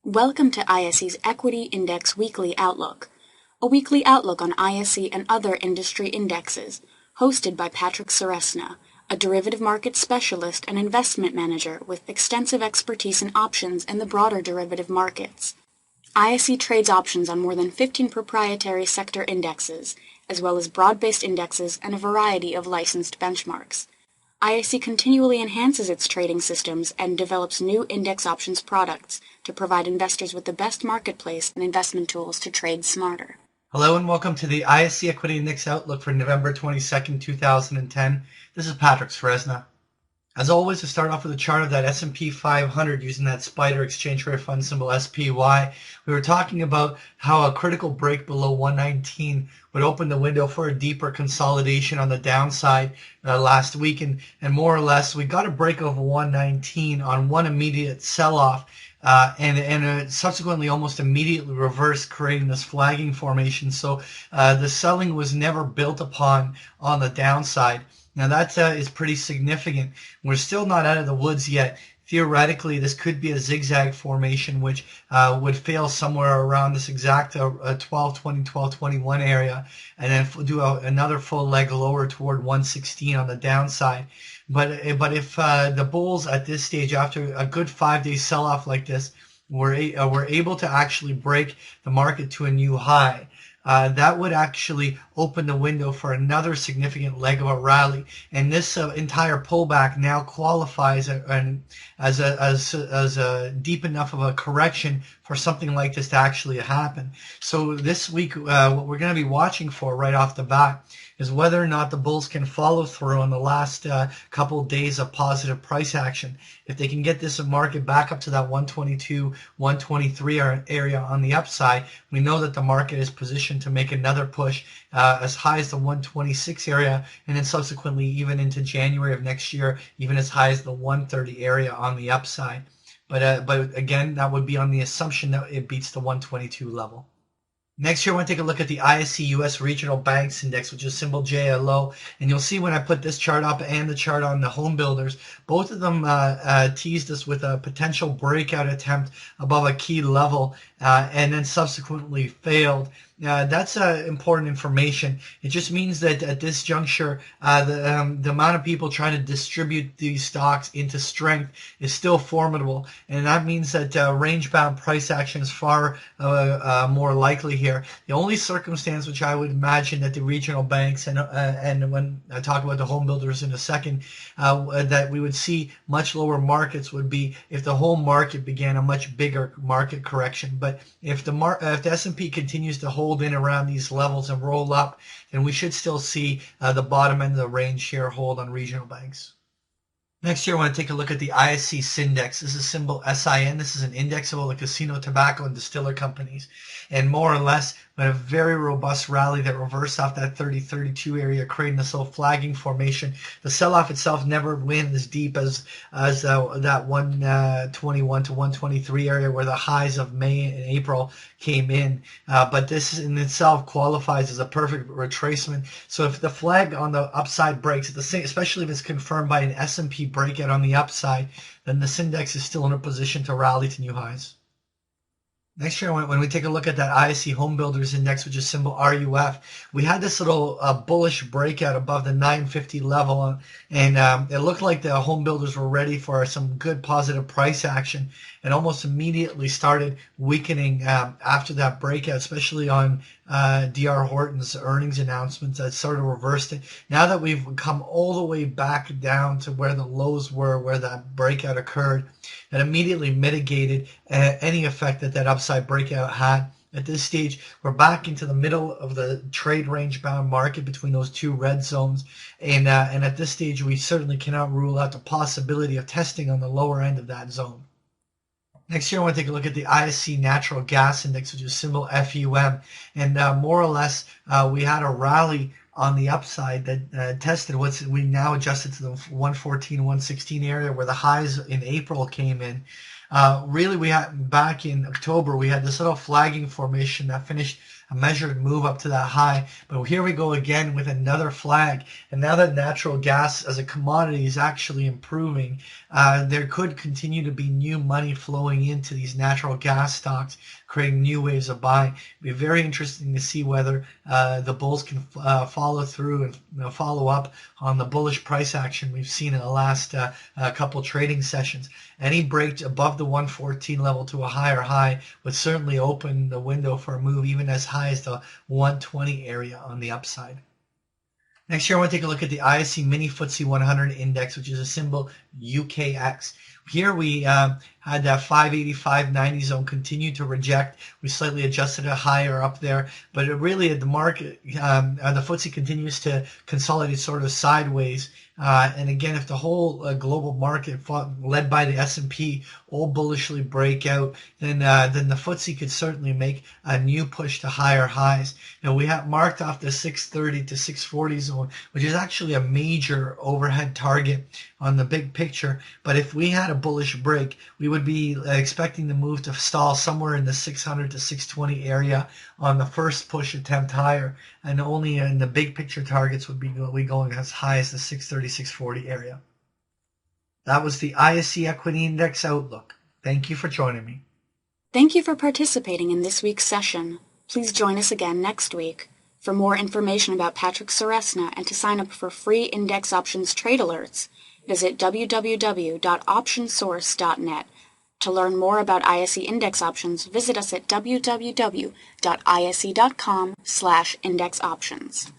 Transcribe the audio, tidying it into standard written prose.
Welcome to ISE's Equity Index Weekly Outlook, a weekly outlook on ISE and other industry indexes, hosted by Patrick Seresna, a derivative market specialist and investment manager with extensive expertise in options and the broader derivative markets. ISE trades options on more than 15 proprietary sector indexes, as well as broad-based indexes and a variety of licensed benchmarks. ISE continually enhances its trading systems and develops new index options products to provide investors with the best marketplace and investment tools to trade smarter. Hello and welcome to the ISE Equity Index Outlook for November 22nd, 2010. This is Patrick Seresna. As always, to start off with a chart of that S&P 500 using that SPDR exchange rate fund symbol SPY. We were talking about how a critical break below 119 would open the window for a deeper consolidation on the downside last week, and more or less we got a break of 119 on one immediate sell-off. And subsequently almost immediately reversed, creating this flagging formation. So the selling was never built upon on the downside. Now that is pretty significant. We're still not out of the woods yet. Theoretically, this could be a zigzag formation, which would fail somewhere around this exact 1220, 1221 area, and then do another full leg lower toward 116 on the downside. But if the bulls at this stage, after a good 5-day sell-off like this, were able to actually break the market to a new high, that would actually open the window for another significant leg of a rally, and this entire pullback now qualifies as a deep enough of a correction for something like this to actually happen. So this week, what we're going to be watching for right off the bat is whether or not the bulls can follow through on the last couple of days of positive price action. If they can get this market back up to that 122, 123 area on the upside, we know that the market is positioned to make another push as high as the 126 area, and then subsequently even into January of next year, even as high as the 130 area on the upside. But again, that would be on the assumption that it beats the 122 level. Next here, I want to take a look at the ISE US Regional Banks Index, which is symbol JLO. And you'll see when I put this chart up and the chart on the home builders, both of them teased us with a potential breakout attempt above a key level and then subsequently failed. That's important information. It just means that at this juncture, the amount of people trying to distribute these stocks into strength is still formidable, and that means that range-bound price action is far more likely here. The only circumstance which I would imagine that the regional banks and when I talk about the home builders in a second, that we would see much lower markets would be if the whole market began a much bigger market correction. But if the S&P continues to hold in around these levels and roll up, then we should still see the bottom end of the range here hold on regional banks. Next here, I want to take a look at the ISE Syndex. This is symbol SIN. This is an index of all the casino, tobacco, and distiller companies. And more or less, we had a very robust rally that reversed off that 30-32 area, creating this little flagging formation. The sell-off itself never went as deep as that 121 to 123 area where the highs of May and April came in. But this in itself qualifies as a perfect retracement. So if the flag on the upside breaks, especially if it's confirmed by an S&P breakout on the upside, then the Syndex is still in a position to rally to new highs. Next year, when we take a look at that ISE Home Builders Index, which is symbol RUF, we had this little bullish breakout above the 950 level, and it looked like the home builders were ready for some good positive price action, and almost immediately started weakening after that breakout, especially on D.R. Horton's earnings announcements that sort of reversed it. Now that we've come all the way back down to where the lows were, where that breakout occurred, that immediately mitigated any effect that that upside breakout had. At this stage, we're back into the middle of the trade range-bound market between those two red zones, and at this stage, we certainly cannot rule out the possibility of testing on the lower end of that zone. Next year, I want to take a look at the ISE Natural Gas Index, which is symbol FUM, and more or less, we had a rally on the upside that tested what we now adjusted to the 114, 116 area where the highs in April came in. Really, we had back in October, we had this little flagging formation that finished a measured move up to that high. But here we go again with another flag. And now that natural gas as a commodity is actually improving, there could continue to be new money flowing into these natural gas stocks, creating new waves of buying. It'll be very interesting to see whether the bulls can follow through and follow up on the bullish price action we've seen in the last couple trading sessions. Any break above the 114 level to a higher high would certainly open the window for a move even as high as the 120 area on the upside. Next year, I want to take a look at the ISE Mini FTSE 100 Index, which is a symbol UKX. Here we had that 585.90 zone continue to reject. We slightly adjusted it higher up there, but it really the market, the FTSE continues to consolidate sort of sideways. And again, if the whole global market led by the S&P all bullishly break out, then the FTSE could certainly make a new push to higher highs. Now we have marked off the 630 to 640 zone, which is actually a major overhead target on the big picture. But if we had a bullish break, we would be expecting the move to stall somewhere in the 600 to 620 area on the first push attempt higher, and only in the big picture targets would be going as high as the 630, 640 area. That was the ISE Equity Index Outlook. Thank you for joining me. Thank you for participating in this week's session. Please join us again next week. For more information about Patrick Ceresna and to sign up for free index options trade alerts, visit www.optionsource.net. To learn more about ISE index options, visit us at www.ise.com/indexoptions.